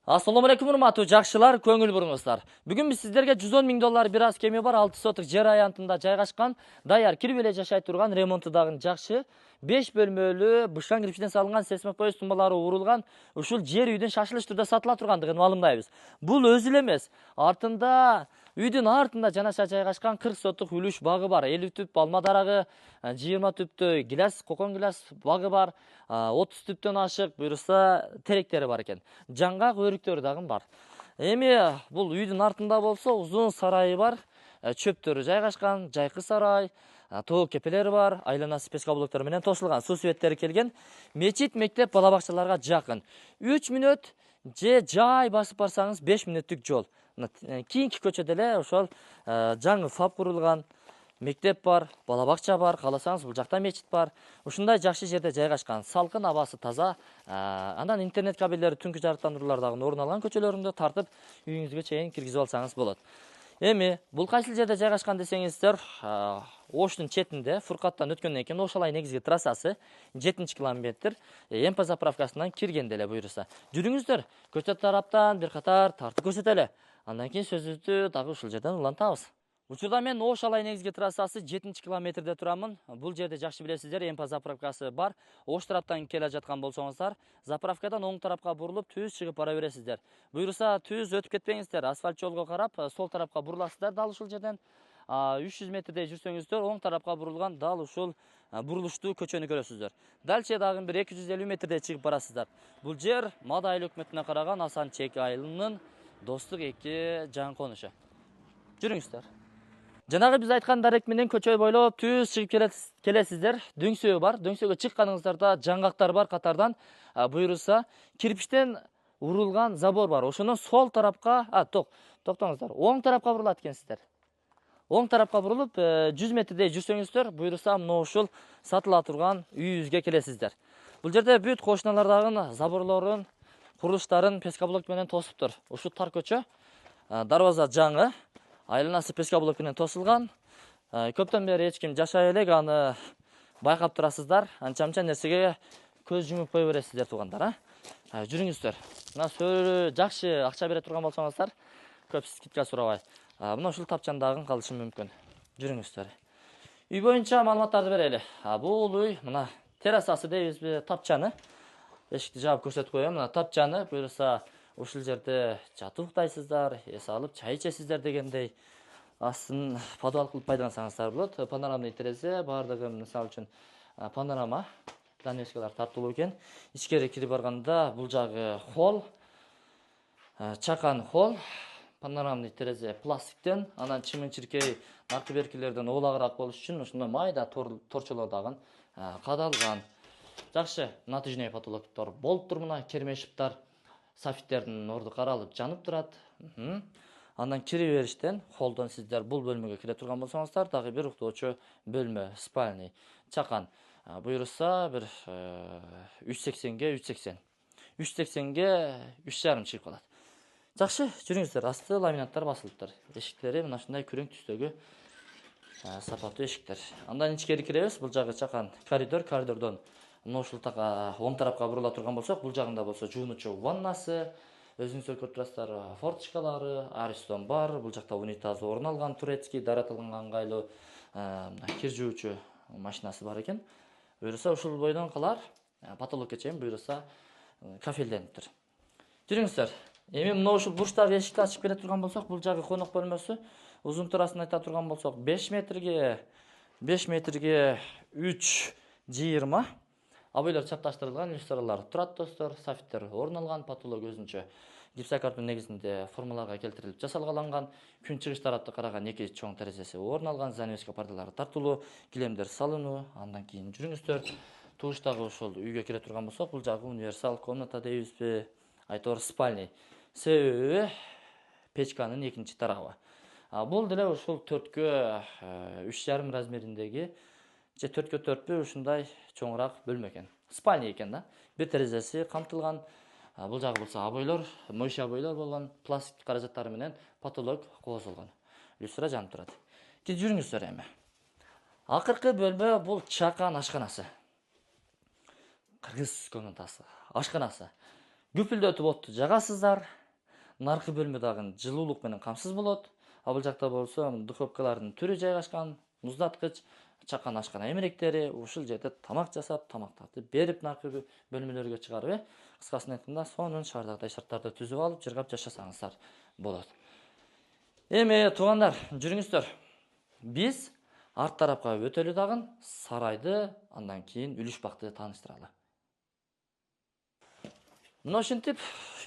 Assalamu alaikum урматтуу жакшылар, көңүл буруңуздар. Бүгүн биз сиздерге 110 миң доллар бир аз кеми бар 6 соток жер аянтында жайгашкан, даяр кирип эле жашай турган, ремонту дагы жакшы 5 бөлмөлүү бышкан кирпичтен салынган сейсмик пояс тумбалары урулган ушул жер үйдүн шашылыш түрдө сатыла тургандыгын маалымдайбыз. Бул өзү эле эмес, үйдүн артында жанаша жайгашкан 40 соттук үлүш багы бар. 50 түп алма дарагы, 20 түптөй гилас, кокон гилас багы бар. 30 түптөн ашык буюрса теректери бар экен. Жаңгак өрүктөрү дагы бар. Эми бул үйдүн артында болсо узун сарайы бар. Чөптөрү жайгашкан, жайкы сарай, тоо кепелери бар, айланасы песка блоктор менен тосулган, суу светтери келген. Мечит, мектеп, бала бакчаларга жакын. 3 мүнөт же жай басып барсаңыз 5 мүнөттүк жол. Кийинки көчөдө эле ошол жаңы фаб курулган, мектеп бар, бала бакча бар, кааласаңыз бул жакта мечит бар. Ушундай жакшы жерде жайгашкан, салкын, абасы таза. Андан интернет кабелдери, түнкү жарыктандыруулар дагы орун алган көчөлөрүндө тартып үйүңүзгө чейин киргизип алсаңыз болот. Эми бул кайсыл жерде жайгашкан десеңиздер, Оштун четинде, Фуркаттан өткөндөн кийин Ош Алай негизги трассасы 7-километр МП заправкасынан киргенде эле буюрса. Жүрүңүздөр, көчө тараптан бир катар тартып көрсөтөлү. Андан кийин сөзүбүздү дагы ушул жерден улантабыз. Учурда мен Ош Алай негизги трассасы 7-километрде турамын. Бул жерде жакшы билесиздер, МП заправкасы бар. Ош тараптан келе жаткан болсоңуздар, заправкадан оң тарапка бурулуп, түз чыгып бара бересиздер. Буюрса, түз өтүп кетпеңиздер, асфальт жолго карап, сол тарапка буруласыздар дал ушул жерден. 300 метрдей жүрсөңүздөр, оң тарапка бурулган дал ушул бурулуштуу көчөнү көрөсүздөр. Дальше дагы бир 250 метрдей чыгып барасыздар. Бул жер Мада айыл өкмөтүнө караган Асан Чек айылынын Достук 2 жаңы конушу. Жүрүңүздөр. Жанагы биз айткан дарек менен көчө бойлоп түз чыгып келесиздер. Дөңсөө бар. Дөңсөөгө чыкканыңыздарда жаңгактар бар катардан. Буюрса, кирпичтен урулган забор бар. Ошонун сол тарапка, токтоңуздар. Оң тарапка бурулат экенсиздер. Оң тарапка бурулуп, 100 метрдей жүрсөңүздөр, буюрса, мына ушул сатыла турган үйүбүзгө келесиздер. Бул жерде бүт кошуналардагы заборлорун, курулуштарын песка блок менен тосуптур. Ушул тар көчө, дарбаза жаңы, айланасы песка блок менен тосулган. Көптөн бери эч ким жашай элек, аны байкап турасыздар. Анча-мынча нерсеге көз жумуп кое бересиздер туугандар, Жүрүңүздөр. Мына сөөлү жакшы акча бере турган болсоңуздар, көп скидка сурабай. Мына ушул тапчандагы калышы мүмкүн. Жүрүңүздөр. Үй боюнча маалыматтарды берели. Бул үй мына террасасы дейбизби, тапчаны. Эшикти жаап көрсөтүп коём. Мына тапчаны, буюрса ушул жерде жатып уктайсыздар, эс алып чай ичесиздер дегендей. Астын подвал кылып пайдалансаңыздар болот. Панорамный терезе, бардыгы мисалы үчүн панорама, занавескалар тартылуу экен. Ичкери кирип барганда бул жагы холл, чакан холл, панорамный терезе пластиктен, анан чымын-чиркей наркы беркилерден ooлагыраак болуш үчүн ушундай майда торчолор дагы кадалган. Жакшы натыжный потолоктор болуп тур, мына кермешиптар, софиттердин орду каралып жанып турат. Андан кире бериштен холдон сиздер бул бөлмөгө кире турган болсоңуздар, дагы бир уктоочу бөлмө, спальный, чакан. Буюрса бир 380ге 380. 380ге 3,5 чыгып калат. Жакшы, жүрүңүздөр. Асты ламинаттар басылыптыр. Эшиктери мына ушундай күрөң түстөгү сапаттуу эшиктер. Андан ичкери киребиз. Бул жагы чакан коридор, коридордон мына ушул оң тарапка бурула турган болсок, бул жагында болсо жуунучу ваннасы, өзүңүздөр көрүп турасыздар, форточкалары, аристон бар. Бул жакта унитаз орун алган, турецкий, даратылган ыңгайлуу кир жуучу машинасы бар экен. Буюрса ушул бойдон калар, потолокко чейин буюрса кафелдениптир. Жүрүңүздөр. Эми мына ушул бурчтагы эшикти ачып келе турган болсок, бул жагы конок бөлмөсү. Узун турасын айта турган болсок, 5 метрге 3,20. Абойлор чапташтырылган, люстралар турат достор, софиттер орун алган, потолок өзүнчө гипсокартон негизинде формулага келтирилип жасалгаланган, күн чыгыш тарапты караган 2 чоң терезеси орун алган, занавеска пардалары тартылуу, килемдер салынуу. Андан кийин жүрүңүздөр. Тууштагы ушул үйгө кире турган болсок, бул жагы универсал комната дейбизби, айтор спальный. Себеби печканын экинчи тарабы. Бул деле ушул 4кө 3,5 размериндеги, же 4кө 4пү ушундай чоңураак бөлмө экен. Спальный экен да. Бир терезеси камтылган. Бул жагы болсо абойлор, моющий абойлор болгон, пластик каражаттары менен потолок козулган. Люстра жанып турат. Жүрүңүздөр эми. Акыркы бөлмө бул чакан ашканасы. Кыргыз комнатасы, ашканасы. Күпүлдөтүп отту жагасыздар. Наркы бөлмө дагы жылуулук менен камсыз болот. Бул жакта болсо духовкалардын түрү жайгашкан, муздаткыч, чакан ашкана эмеректери, ушул жерде тамак жасап, тамактарды берип наркы бөлмөлөргө чыгарып, кыскасын айтканда сонун шаардагыдай шарттарды түзүп алып, жыргап жашасаңыздар болот. Эми туугандар, жүрүңүздөр. Биз арт тарапка өтөлү дагы сарайды, андан кийин үлүш бакты тааныштыралы. Мына ушинтип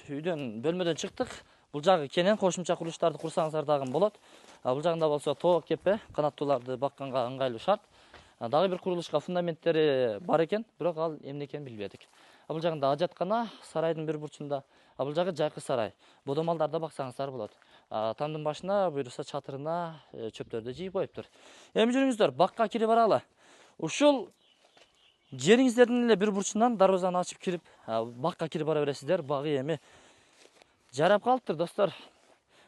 бөлмөдөн чыктык. Бул жагы кенен кошумча курулуштарды курсаңыздар дагы болот. Бул жагында болсо тоок кепе, канаттууларды бакканга ыңгайлуу шарт. Дагы бир курулушка фундаменттери бар экен, бирок ал эмне экенин билбедик. Бул жагында ажаткана, сарайдын бир бурчунда. Бул жагы жайкы сарай. Бодомалдарды баксаңыздар болот. Тамдын башына, буюрса чатырына чөптөрдү жыйып коюптур. Эми жүрүңүздөр, бакка кирип баралы. Ушул жериңиздердин эле бир бурчунан дарбазаны ачып кирип, бакка кирип бара бересиздер. Багы эми жарап калыптыр, достор.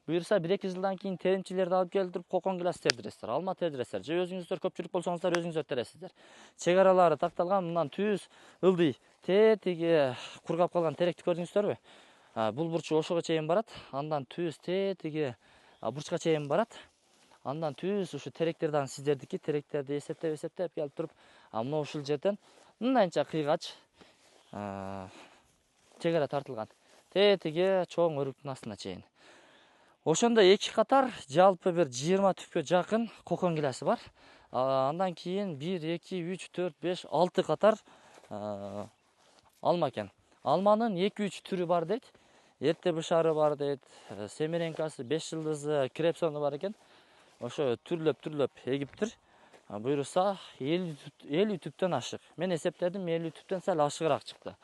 Буюрса 1-2 жылдан кийин теримчилерди алып келип кокон гилас тердиресиздер, алма тердиресиздер, же өзүңүздөр көпчүлүк болсоңуздар өзүңүздөр тересиздер. Чек аралары такталган, мындан түз, ылдый, тетиги кургап калган теректи көрдүңүздөрбү? Бул бурчу ошого чейин барат, андан түз тетиги бурчка чейин барат. Андан түз ушу теректер дагы сиздердики, теректерди эсептеп келип туруп, мына ушул жерден мындайча кыйгач чек ара тартылган. Тетиги чоң өрүктүн астына чейин. Ошондо 2 катар, жалпы бир 20 түпкө жакын кокон гиласы бар. Андан кийин 1, 2, 3, 4, 5, 6 катар алма экен. Алманын 2-3 түрү бар дейт. Эрте бышары бар дейт, семеренкасы, 5 жылдызы, крепсону бар экен. Ошо түрлөп эгиптир. Буюрса 50 түптөн ашык. Мен эсептедим, 50 түптөн сал ашыгыраак чыкты.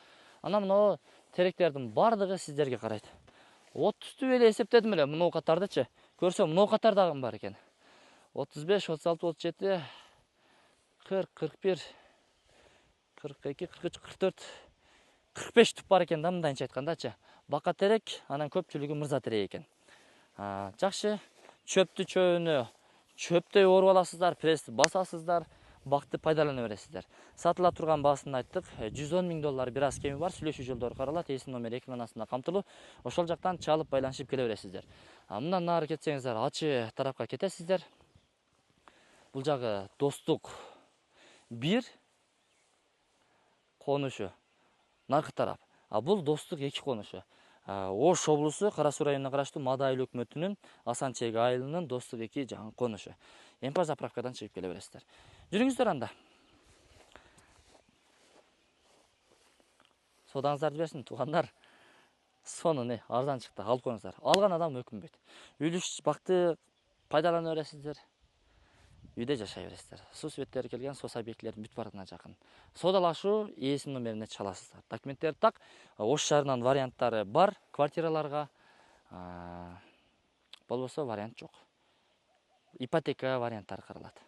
Анан мына теректердин бардыгы сиздерге карайт. 30 эле эсептедим эле, мына катардычы. Көрсөм, мына катар дагы бар экен. 35, 36, 37, 40, 41, 42, 43, 44, 45 түп бар экен да, мындайча айткандачы. Бака терек, анан көпчүлүгү мырза терек экен. Жакшы, чөптү чөөнү чөптөй оруп аласыздар, прессти басасыздар, бакты пайдалана бересиздер. Сатыла турган баасын айттык, $110,000 бир аз кеми бар, сүйлөшүү жолдору каралат, эсин номери экран астында камтылуу. Ошол жактан чалып байланышып келе бересиздер. Мындан нары кетсеңиздер, ачы тарапка кетесиздер. Бул жагы Достук 1 конушу, наркы тарап. Бул Достук 2 конушу. Ош облусу Кара Суу районуна караштуу Мадай айыл өкмөтүнүн Асанчек айылынын Достук 2 жаңы конушу. Эмпа заправкадан чыгып келе бересиздер. Жүрүңүздөр анда. Содаңыздарды берсин, туугандар. Сонун арзан чыкты, алып коюңуздар. Алган адам өкүнбөйт. Үлүш бакты пайдалана бересиздер. Үйдө жашай бересиздер. Суу светтери келген, сос объектилердин бүт бардыгына жакын. Содалашуу ээсинин номерине чаласыздар. Документтерди так, Ош шаарынан варианттары бар, квартираларга болбосо вариант жок. Ипотека варианттары каралат.